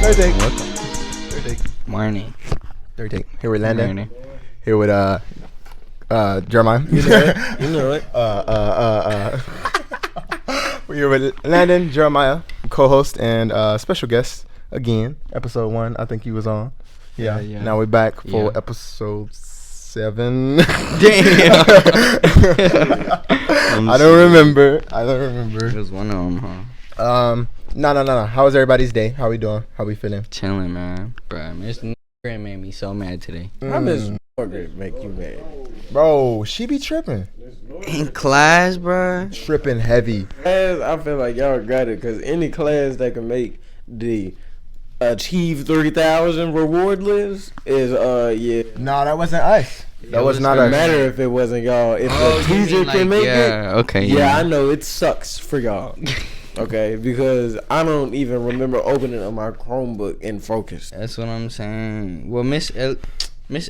Third take. Morning. Third take. Here with Landon. Morning. Here with Jeremiah. You know it. We're here with Landon, Jeremiah, co-host and special guest again. Episode 1, I think he was on. Yeah. Now we're back for episode 7. Damn. I don't remember. It was one of them, huh? No. How was everybody's day? How we doing? How we feeling? Chilling, man. Bruh, Miss Margaret made me so mad today. How Miss Margaret make you mad? Bro, she be tripping. In class, bruh. Tripping heavy. I feel like y'all got it because any class that can make the achieve 3,000 reward list is No, that wasn't us. That was not It us. matter if it wasn't y'all. If the teacher can make it, okay. yeah, I know it sucks for y'all. Okay, because I don't even remember opening up my Chromebook and focus. That's what I'm saying. Well, Miss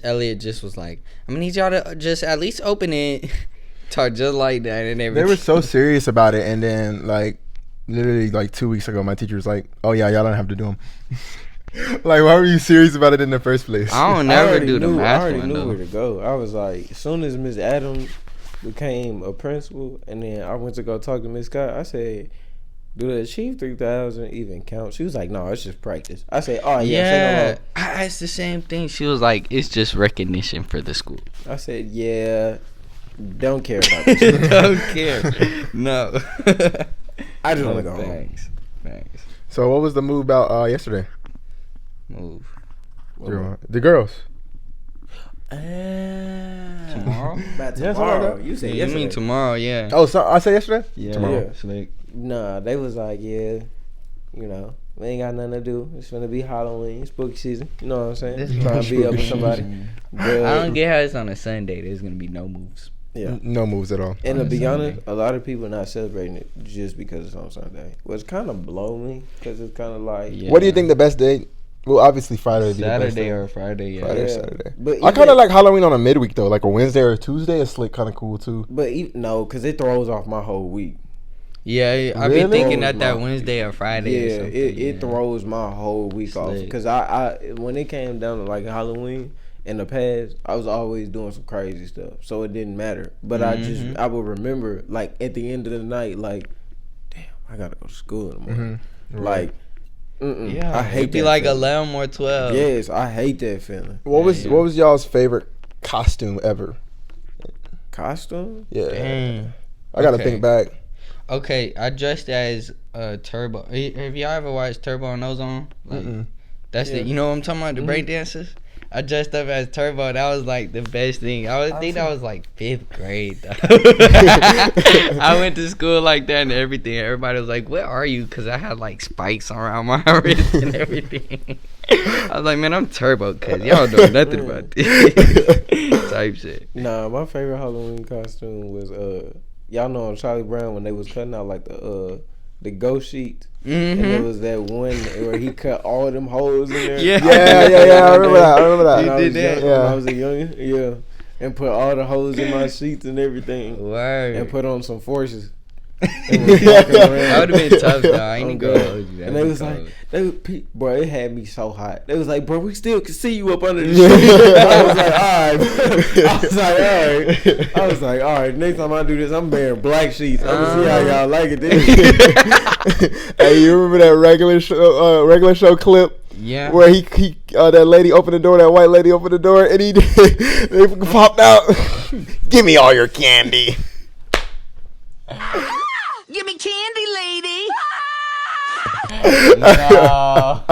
Elliott just was like, I'm gonna need y'all to just at least open it. Talk just like that and everything. They were so serious about it, and then literally 2 weeks ago, my teacher was like, "Oh yeah, y'all don't have to do them." Like, why were you serious about it in the first place? I don't never do the math I already one, knew though. where to go. I was like, as soon as Miss Adams became a principal, and then I went to go talk to Miss Scott, I said, "Do the Achieve 3,000 even count?" She was like, "No, it's just practice." I said, "Oh yeah." Yeah, I asked the same thing. She was like, "It's just recognition for the school." I said, "Yeah, don't care about this." Don't care. No. I just want to go home. Thanks. So, what was the move about yesterday? Move. The girls. Tomorrow? About Yeah, tomorrow. something You said You yesterday. mean tomorrow? Yeah. Oh, so I said yesterday. Yeah. Tomorrow. Yeah. Slick. Nah, they was like, yeah, you know, we ain't got nothing to do. It's gonna be Halloween, spooky season. You know what I'm saying? This Trying to be up with somebody. But, I don't get how it's on a Sunday. There's gonna be no moves. Yeah. No moves at all. And to on be Sunday. honest, a lot of people not celebrating it just because it's on Sunday, which kind of blow me because it's kind of like Yeah. What do you think the best day? Well, obviously Friday would be the best Saturday day. or Friday? Yeah. Friday or Yeah. Saturday. But I kind even- of like Halloween on a midweek though, like a Wednesday or a Tuesday. It's like kind of cool too. But no, because it throws off my whole week. Yeah, I've Really? been thinking that Throws my- Wednesday or Friday. Yeah, or something. it throws my whole week off. Slick. Because I when it came down to like Halloween in the past, I was always doing some crazy stuff, so it didn't matter. But I would remember like at the end of the night, like, damn, I gotta go to school in the morning. Right. Like, Yeah, I hate it'd be that like feeling. 11 or 12. Yes, I hate that feeling. What was y'all's favorite costume ever? Costume? Yeah, Dang. I gotta Okay. think back. Okay, I dressed as Turbo. Have y'all ever watched Turbo and Ozone? Like, that's Yeah. it. You know what I'm talking about? The break dancers? I dressed up as Turbo. That was like the best thing. I think that was like 5th grade. Though. I went to school like that and everything. Everybody was like, "Where are you?" Because I had like spikes around my wrist and everything. I was like, "Man, I'm Turbo," because y'all know nothing about this type shit. Nah, my favorite Halloween costume was y'all know on Charlie Brown when they was cutting out like the ghost sheet. And there was that one where he cut all of them holes in there. Yeah. Yeah. I remember that. When I You was did that? young- Yeah. When I was a youngin', yeah. And put all the holes in my sheets and everything. Word. And put on some forces. That would have been tough though. I ain't gonna hold you. And they was like, bro, it had me so hot. They was like, bro, we still can see you up under the sheet. I was like, all right. All right. Next time I do this, I'm wearing black sheets. I'm gonna see how y'all like it. Then. Hey, you remember that regular show clip? Yeah. Where he that lady opened the door, that white lady opened the door, and they popped out. Give me all your candy. Give me candy, lady. No.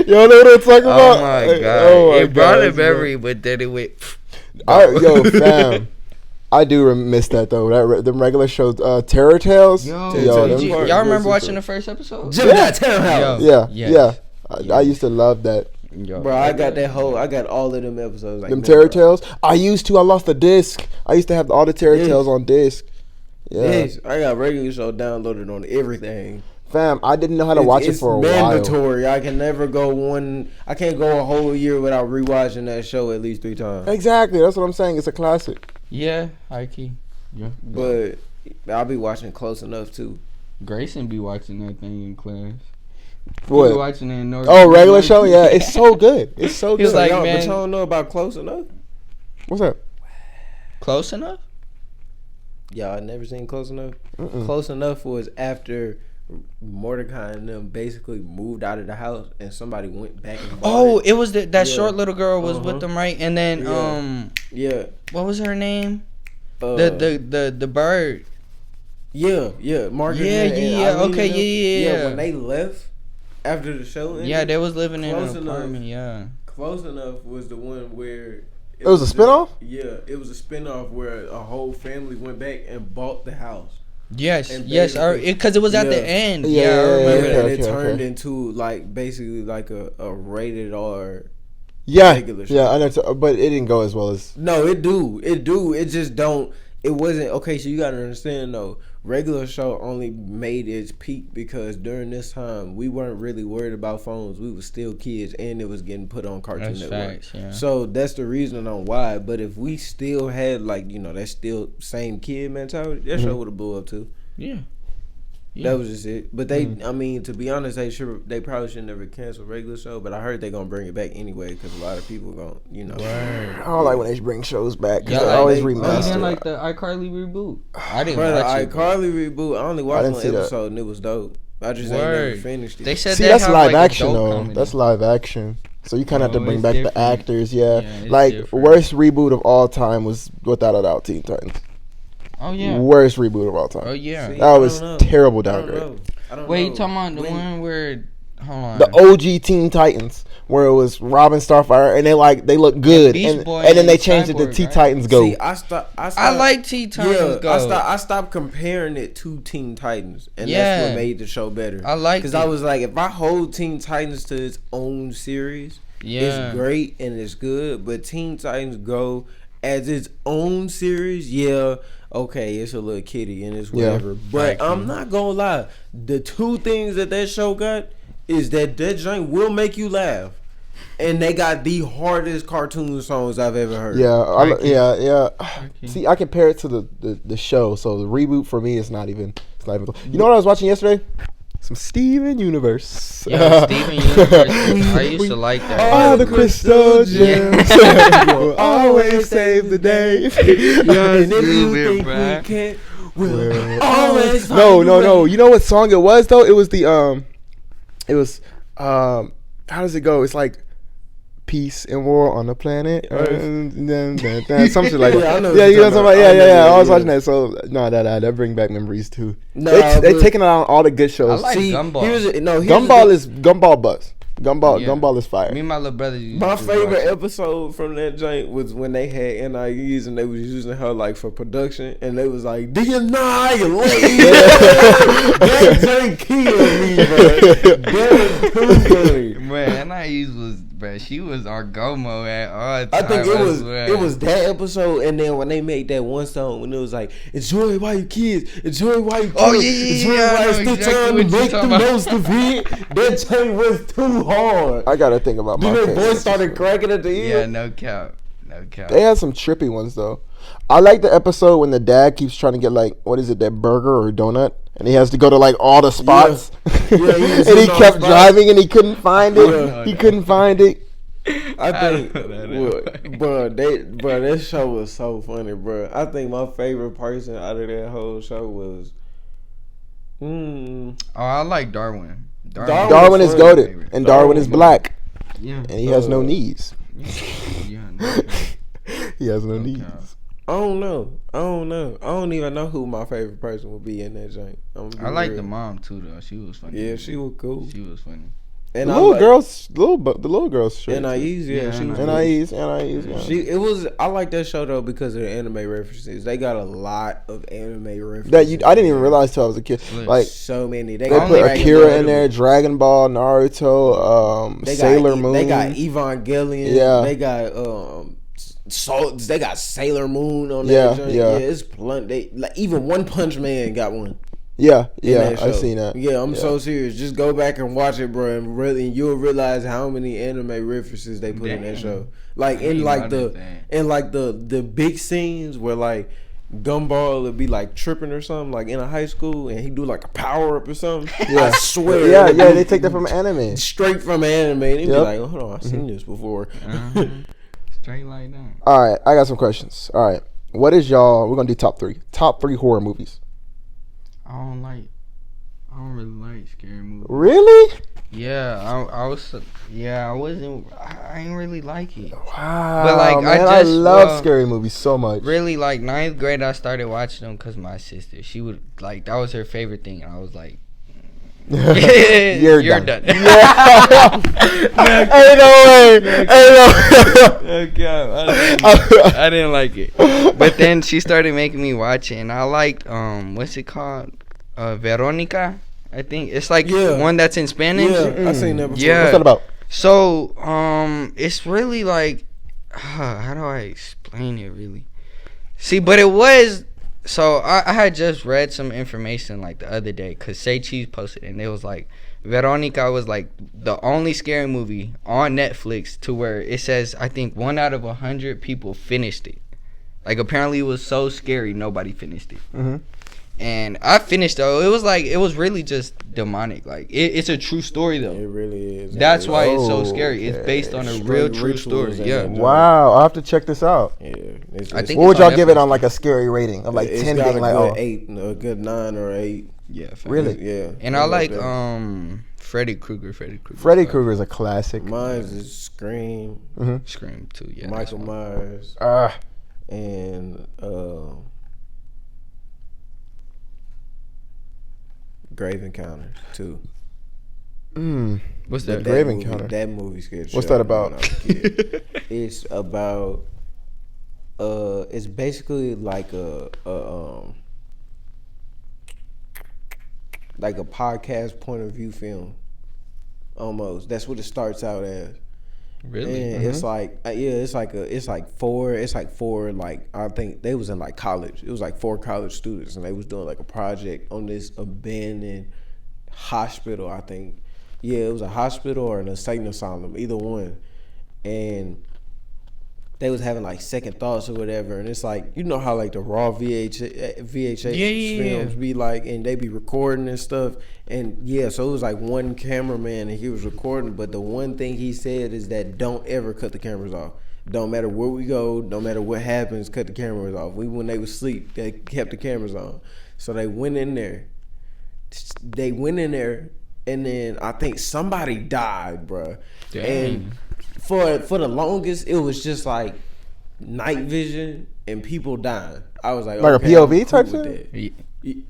Y'all know what I'm talking about? Oh my god! Oh my it brought God, a memory, but then it went. Yo, fam. I do miss that though. Them regular shows, Terror Tales. Yo, them- y'all remember watching the first episode? Gemini Townhouse. Yeah. I used to love that. Yo. Bro, I got all of them episodes. Like Them that, Terror bro. Tales. I lost the disc. I used to have all the Terror Yes. Tales on disc. Yeah. Yes, I got regular show downloaded on everything. Fam, I didn't know how to watch it for a It's while. mandatory. I can never I can't go a whole year without rewatching that show at least 3 times. Exactly. That's what I'm saying. It's a classic. Yeah, high key. Yeah. But I'll be watching Close Enough too. Grayson be watching that thing in class. What? He be watching it in North. Oh, regular show? Yeah, it's so good. It's so He was good. like, Y'all, man, but y'all don't know about Close Enough? What's that? Close Enough? Y'all never seen Close Enough? Mm-mm. Close Enough was after Mordecai and them basically moved out of the house and somebody went back and bought It was that Yeah. short little girl was with them, right? And then Yeah. what was her name? The bird. Yeah, Margaret. Yeah, and yeah, Eileen okay, and them. yeah. When they left after the show ended, Yeah, they was living in Close an Enough. apartment. Yeah. Close Enough was the one where It was a spinoff? It was a spinoff where a whole family went back and bought the house. Yes, And yes, because it was at the end. Yeah, Yeah, I remember okay, that. and it okay, turned okay. into like basically like a rated R. Yeah, Regular show. yeah, I know, but it didn't go as well as. No, it do. It just don't. It wasn't okay. So you gotta understand though. Regular show only made its peak because during this time we weren't really worried about phones. We were still kids, and it was getting put on Cartoon That's Network. facts, yeah. So that's the reason on why. But if we still had like that still same kid mentality, that show would have blew up too. Yeah. That was just it. But they, I mean, to be honest, they probably should never cancel regular show. But I heard they're gonna bring it back anyway because a lot of people gonna, I don't like when they bring shows back because Yeah, they always you remaster. didn't like the iCarly reboot? I didn't Bro, watch the it. iCarly reboot, I only watched didn't one see that. episode and it was dope. I just ain't never Word. finished it. They said See, they that's have, live like, action adult though. comedy. That's live action. So you kind of have to Oh, bring it's back the different. actors. Yeah, Yeah, it's like different. worst reboot of all time was without a doubt Teen Titans. Oh yeah. Worst reboot of all time. Oh yeah. See, That I was don't know. terrible I don't downgrade. know. I don't Wait, know. you talking about the When- one where? Hold on. The OG Teen Titans, where it was Robin, Starfire, and they look good, Beast and Boy then they and changed it to Cyborg, Teen right? Titans Go. See, I stopped. I like Teen Titans Go. I stopped comparing it to Teen Titans, and Yeah. that's what made the show better. I liked because it. I was like, if I hold Teen Titans to its own series, Yeah. it's great and it's good. But Teen Titans Go as its own series, okay, it's a little kitty and it's Yeah. whatever. But I'm not gonna lie, the two things that show got is that joint will make you laugh. And they got the hardest cartoon songs I've ever heard. Yeah, yeah. Okay. See, I compare it to the show, so the reboot for me is not even. It's not even. You know what I was watching yesterday? Some Steven Universe. Yeah, Steven Universe. I used to like that. All the crystal gems will always save the day. And if you Stupid, think bruh. we can't, we'll Well, always find No. a way. You know what song it was though? It was how does it go? It's like peace and war on the planet. Some shit like that. Yeah, I know Yeah, what you know you're what I'm talking about? talking Yeah. about. I was Yeah. watching that. So that bring back memories too. Nah, They but- taking out all the good shows. I like Gumball. Gumball buzz. Gumball is fire. Me and my little brother. used My to favorite watch it. episode from that joint was when they had NIEs and they was using her like for production and they was like, "The Annihilate." That joint killed me, bro. That was too funny. Man, she was our Gomo at all times. I think it swear. was that episode, and then when they made that one song when it was like, "Enjoy while you kids, enjoy while you kids, Oh, yeah, enjoy I while know it's still exactly time what to you're make the talking about. most of it." That joint was too hard. I gotta think about my. Then that favorite boy started episode. cracking at the Yeah, end. no cap. No cap. They had some trippy ones though. I like the episode when the dad keeps trying to get like that burger or donut, and he has to go to like all the spots. Yeah, he was and he hitting all kept the spots. driving and he couldn't find it. Yeah. He couldn't find it. I think, don't know that. bro, that show was so funny, bro. I think my favorite person out of that whole show was, Oh, I like Darwin. Darwin is funny. goated, and Darwin is Darwin, black, Yeah. and he has no knees. Yeah. No cap. He has no Okay. knees. I don't know. I don't even know who my favorite person would be in that joint. I like the mom too though. She was funny. Yeah, she was cool. She was funny. And The I little like, girls, the little girls. Straight too. NIEs, yeah, Yeah, she was NIEs. cool. NIEs. I like that show though because of the anime references. They got a lot of anime references. I didn't even realize till I was a kid. Slick. Like so many. they got put Dragon Akira Ball. in there, Dragon Ball, Naruto, They Sailor got, Moon. They got Evangelion. Yeah. They got They got Sailor Moon on Yeah, that joint. yeah. It's blunt. They like even One Punch Man got one. Yeah, I seen that. Yeah, I'm so serious. Just go back and watch it, bro, and you'll realize how many anime references they put in that show. Like in the big scenes where like Gumball would be like tripping or something, like in a high school, and he do like a power up or something. Yeah. I swear. Yeah, they take that from anime. Straight from anime. And they be like, oh, hold on, I've seen this before. Straight like that. All right, I got some questions. All right, what is y'all? We're gonna do top three horror movies. I don't really like scary movies. Really? Yeah, I ain't really like it. Wow, but like man, I love scary movies so much. Really, like 9th grade, I started watching them because my sister, she would like, that was her favorite thing, and I was like, you're done. Yeah. Ain't no way. I didn't like it. But then she started making me watch it, and I liked what's it called? Veronica, I think. It's like one that's in Spanish. Yeah, I seen that before. Yeah. What's that about? So, it's really like, how do I explain it really? See, but it was, so I had just read some information like the other day, because Say Cheese posted it, and it was like, Veronica was like the only scary movie on Netflix to where it says, I think 1 out of 100 people finished it. Like, apparently it was so scary, nobody finished it. Mm-hmm. And I finished though. It was really just demonic. Like it's a true story though. It really is. That's why it's so scary. It's based on a real true story. Yeah. Wow, I'll have to check this out. Yeah. I think. What would y'all give it on like a scary rating of like 10 being like a 8, a good 9 or 8. Yeah. Really? Yeah. And I like Freddy Krueger. Freddy Krueger is a classic. Mine is Scream. Mm-hmm. Scream too. Yeah. Michael Myers. And Grave Encounters too. What's that? Grave Encounter. That movie scared. What's that about? It's about. It's basically like a podcast point of view film. Almost. That's what it starts out as. Really? And it's like it's like four like I think they was in like college. It was like 4 college students, and they was doing like a project on this abandoned hospital. I think it was a hospital or an insane asylum, either one. And they was having like second thoughts or whatever, and it's like, you know how like the raw VHS films be like, and they be recording and stuff, and so it was like one cameraman and he was recording, but the one thing he said is that don't ever cut the cameras off. Don't matter where we go, no matter what happens, cut the cameras off. When they was asleep, they kept the cameras on. So they went in there, and then I think somebody died, bruh. Dang. And for the longest, it was just like night vision and people dying. I was like, a POV type thing. It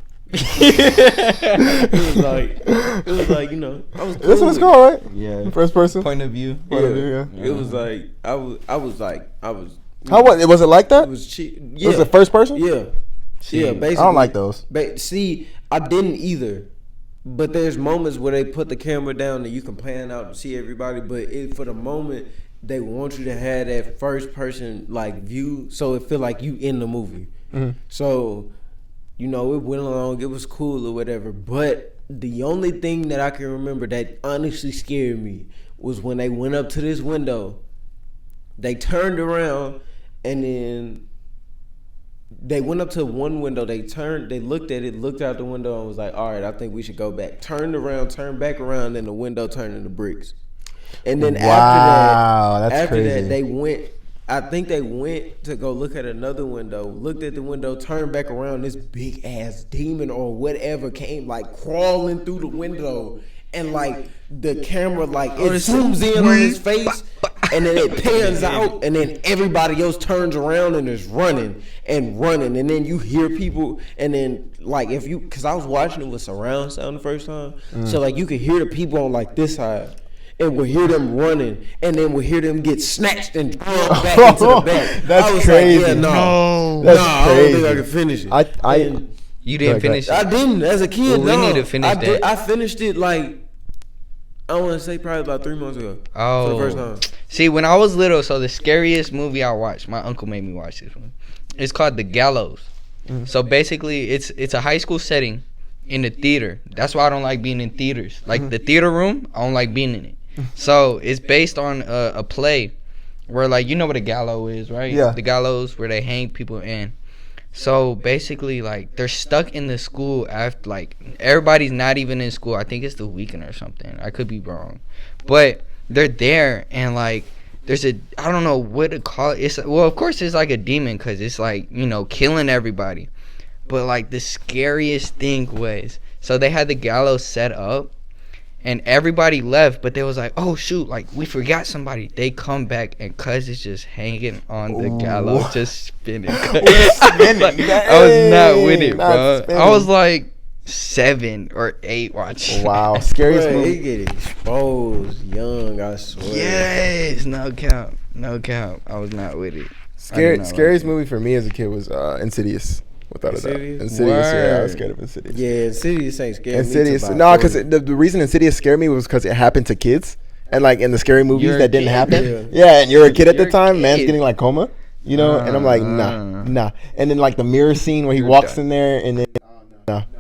was like you know, I was. Cool. This one's called, right? Yeah, first person point of view. Yeah. It was like I was. How was it like that? It was cheap. Yeah. Was it first person? Yeah. Yeah, basically. I don't like those. See, I didn't either. But there's moments where they put the camera down and you can pan out and see everybody. But for the moment, they want you to have that first person like view, so it feel like you in the movie. Mm-hmm. So, you know, it went along. It was cool or whatever. But the only thing that I can remember that honestly scared me was when they went up to this window. They turned around and then they went up to one window. They looked at it, looked out the window, and was like, "All right, I think we should go back." Turned back around, and the window turned into bricks. And then after that, they went. I think they went to go look at another window. Looked at the window, turned back around. This big ass demon or whatever came like crawling through the window, and like the camera like it zooms in on his face. And then it pans out, and then everybody else turns around and is running, and then you hear people, and then like because I was watching it with surround sound the first time, so like you could hear the people on like this side, and we'll hear them running, and then we'll hear them get snatched and drawn back into the back. That's crazy. Like, That's I don't think I can finish it. You didn't finish it? I didn't as a kid. Well, we need to finish that. I finished it like I want to say probably about 3 months ago. Oh, for the first time. See, when I was little, so the scariest movie I watched, my uncle made me watch this one. It's called The Gallows. Mm-hmm. So basically, it's a high school setting, in the theater. That's why I don't like being in theaters. Like the theater room, I don't like being in it. So it's based on a play where, like, you know what a gallows is, right? Yeah. The gallows where they hang people in. So basically, like, they're stuck in the school after, like, everybody's not even in school. I think it's the weekend or something. I could be wrong. But they're there, and, like, there's I don't know what to call it. Well, of course, it's like a demon because it's, like, you know, killing everybody. But, like, the scariest thing was, so they had the gallows set up, and everybody left, but they was like, oh, shoot, like, we forgot somebody. They come back, and Cuz is just hanging on the gallows, just spinning. Like, I was not with it, bro. Spinning. I was like 7 or 8 watching. Wow, scariest movie. He get exposed young, I swear. Yes, no count. I was not with it. Scariest movie for me as a kid was Insidious. Without a doubt. Insidious, yeah, I was scared of Insidious. Yeah, Insidious ain't scared Insidious, me. no, because the reason Insidious scared me was because it happened to kids, and like in the scary movies that didn't happen. Yeah, and you're a kid at the time, man's getting like coma, you know, and I'm like, nah. And then like the mirror scene where he walks in there, and then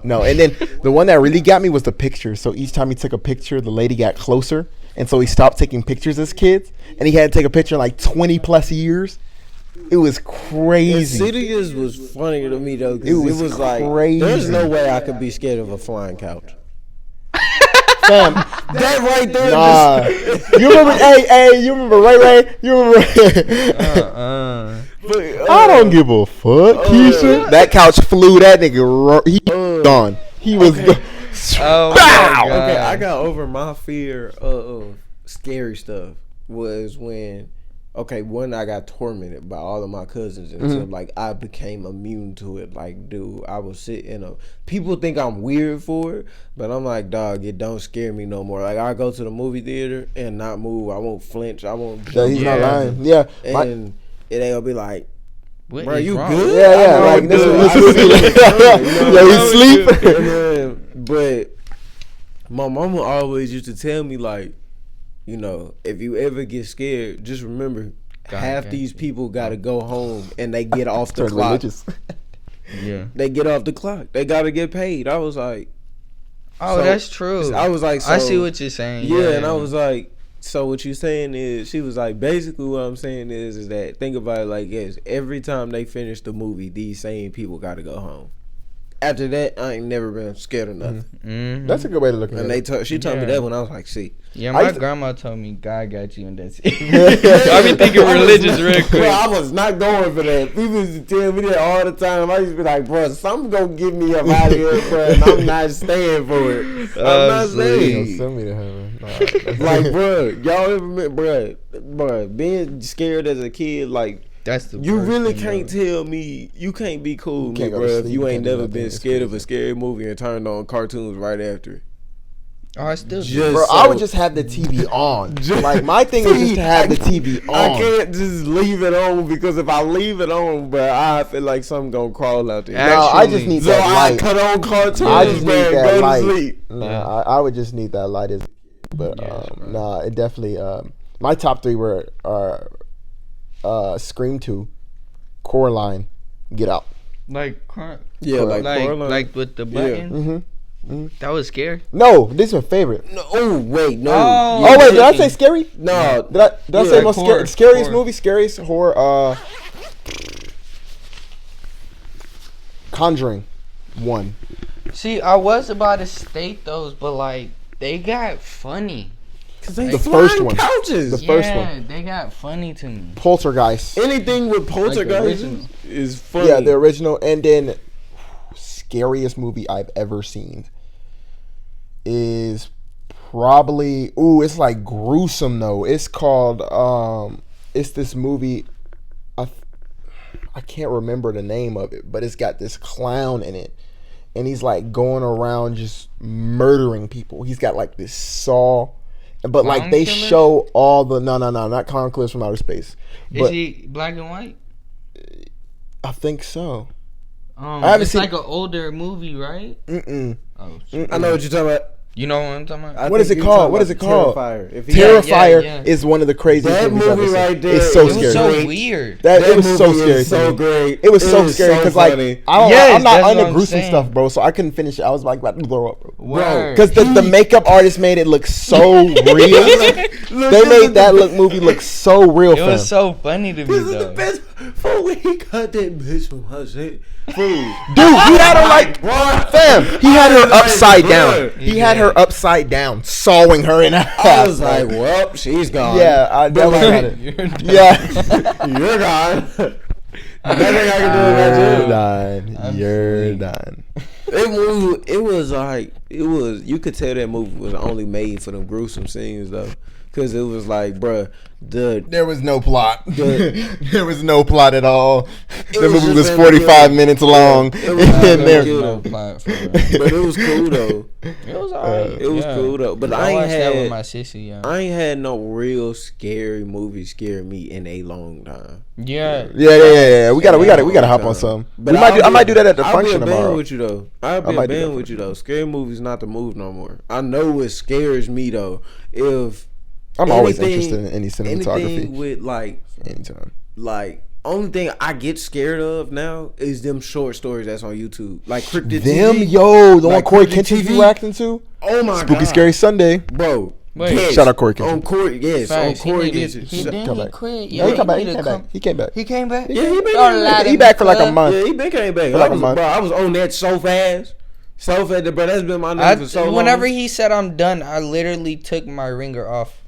no, and then the one that really got me was the picture. So each time he took a picture, the lady got closer, and so he stopped taking pictures as kids, and he had to take a picture in like 20 plus years. It was crazy. Insidious was funny to me though, because it was like, there's no way I could be scared of a flying couch. Fam, that right there. Nah. You remember? Hey, you remember Ray? You remember? I don't give a fuck, Keisha. That couch flew. That nigga, he gone. He was. Okay. Oh my God. Okay, I got over my fear of scary stuff was when. Okay, one, I got tormented by all of my cousins until like I became immune to it. Like, dude, I would sit in people think I'm weird for it, but I'm like, dog, it don't scare me no more. Like, I go to the movie theater and not move. I won't flinch. I won't jump. Yeah, he's not lying. Yeah. And it ain't gonna be like, what bro, you wrong? good? Yeah, like this. Yeah, he sleep. But my mama always used to tell me, like, you know, if you ever get scared, just remember half these people got to go home and they get off the clock. Yeah. They get off the clock. They got to get paid. I was like, oh, that's true. I was like, I see what you're saying. Yeah, and I was like, so what you're saying is, she was like, basically what I'm saying is that, think about it like this. Every time they finish the movie, these same people got to go home. After that, I ain't never been scared of nothing. Mm-hmm. That's a good way to look at it. And she told me that when I was like, see. Yeah, my grandma told me God got you and that's it. I be thinking religious real quick. Bro, I was not going for that. People used to tell me that all the time. I used to be like, bro, something gonna get me up out of here, bro, and I'm not staying for it. I'm not staying. Send me to heaven. Like, bro, y'all ever met, bro, being scared as a kid, like, that's the you really thing, can't tell me, you can't be cool with me, bro, if you ain't never been scared of a scary movie and turned on cartoons right after. Oh, I still bro, I would just have the TV on. Like, my thing is just to have the TV on. I can't just leave it on, because if I leave it on, bro, I feel like something gonna crawl out there. No, I just need that light. I cut on cartoons, I just man, need that go light. to sleep. Nah, I would just need that light. But nah, it definitely. My top 3 were Scream 2, Coraline, Get Out. like Coraline. like with the buttons. Yeah. Mm-hmm. That was scary. No, this is my favorite. No, oh wait, no. Oh wait, did I say scary? No, did I say most scariest movie, scariest horror? Conjuring 1. See, I was about to state those, but like they got funny. Cause they The first one. couches. The first one. They got funny to me. Poltergeist. Anything with poltergeist original. is funny. Yeah, the original, and then scariest movie I've ever seen is probably it's like gruesome though. It's called it's this movie. I can't remember the name of it, but it's got this clown in it, and he's like going around just murdering people. He's got like this saw, but Clown like they killer? show all the no, not Clown Killers from Outer Space. Is But he black and white? I think so. I haven't it's seen- like an older movie, right? Mm-mm. Oh, I know what you're talking about. You know what I'm talking about? What is it called? What is it called? Terrifier. Terrifier is one of the craziest that movies I've movie ever right seen. there. It's so It was scary. so weird. That it was so movie scary. is so great. It was so scary because like funny. I'm Yes, not that's into what I'm gruesome saying. stuff, bro. So I couldn't finish it. I was like about to throw up, bro. Word. Because the makeup artist made it look so real. They made that movie look so real. It was so funny to me This is though. the best. For when he cut that bitch from her shit. Fool. Dude, he had her like, fam. He had her upside down. He had her upside down, sawing her in half. I was like, well, she's gone. Yeah, I definitely got it. Yeah. You're gone. Nothing I can do about you. You're done. It was like, you could tell that movie was only made for them gruesome scenes though. Cause it was like, bruh, there was no plot. The- There was no plot at all. The was movie just was them 45 killing. minutes long. It was And them there- killing. No plot for real. But it was cool though. It was alright. It was cool though. But I ain't watched that with had my sissy. Yeah. I ain't had no real scary movie scare me in a long time. Yeah. Yeah. We gotta hop on some. But I might do that at the I'll function be a band tomorrow. with you though. I'll be I a might do that band for with you though. Scary movies not the move no more. I know it scares me though. If I'm always anything- interested in any anything cinematography. with Anytime. only thing I get scared of now is them short stories that's on YouTube. Like Cryptid Them, TV. yo, the one Like Corey Cryptid Kenshin's TV. reacting to? Oh my god. Spooky Scary Sunday. Bro. Wait. Yes. Shout out Corey Kenshin. On Corey, yes. Facts. On Corey He Kenshin. didn't Come back. quit. No, he come back. need to come- He came back. He came back. Yeah, he been Don't lie to He me, back for like a cuz. month. Yeah, he been came back. For like a I was, month. bro, I was on that so fast. So fast, bro. That's been my name for so long. Whenever he said I'm done, I literally took my ringer off.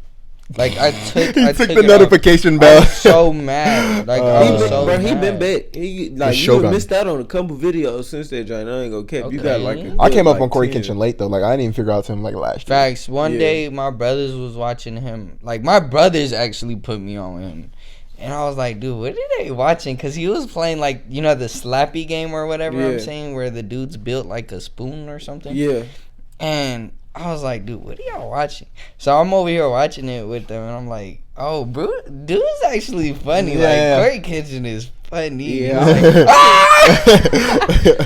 Like I took took the it notification off. bell. I was so mad. Like I He was been, so bro, mad. he been back. He like you Shogun. missed out on a couple videos since that joint. I ain't gonna cap. You got like Okay. a I good, came up like, on Corey 10. Kenshin late though. Like I didn't even figure out to him like last year. Facts. One Yeah. day my brothers was watching him. Like my brothers actually put me on him. And I was like, dude, what are they watching? Because he was playing like, you know, the Slappy game or whatever I'm Yeah. saying, where the dudes built like a spoon or something. Yeah. And I was like, dude, what are y'all watching? So I'm over here watching it with them, and I'm like, oh, bro, dude's actually funny. Yeah. Like, Corey Kitchen is funny. Yeah. Like, ah!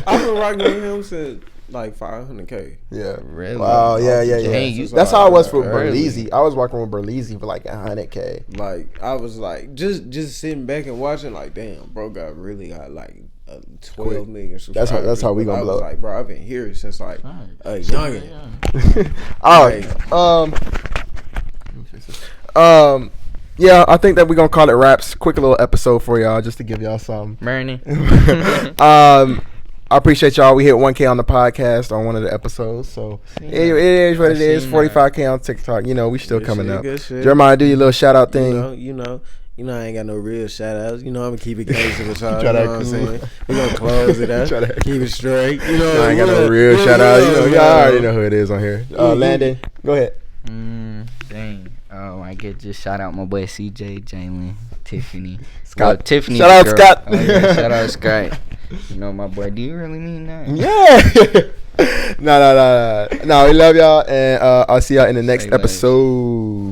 I've been rocking with him since like 500K. Yeah. Really? Wow. Yeah. Dang, you That's how I was for early. Berlizzi. I was working with Berlizzi for like 100K. Like I was like just sitting back and watching like damn bro really got like 12 million subscribers. That's how we But gonna I blow was up. like bro I've been here since like a youngin. All right. Yeah, I think that we're gonna call it wraps. Quick little episode for y'all, just to give y'all some. Bernie. I appreciate y'all. We hit 1K on the podcast on one of the episodes, so it is what it is. 45K on TikTok. You know, we still Good coming shit, up. good shit. Jeremiah, do your little shout out thing. You know I ain't got no real shout outs. You know I'm gonna keep it casual with y'all. Try You that know what I'm cool. saying? We gonna close it out. Try that Keep it straight. You know I ain't got no real shout out. You know, y'all already know who it is on here. Landon, go ahead. Dang. Oh, I get just shout out my boy CJ, Jalen, Tiffany. Scott. Well, Tiffany. Shout out girl. Scott. Oh, yeah, shout out Scott. You know my boy. Do you really mean that? Yeah. No, we love y'all, and I'll see y'all in the next Say less. episode.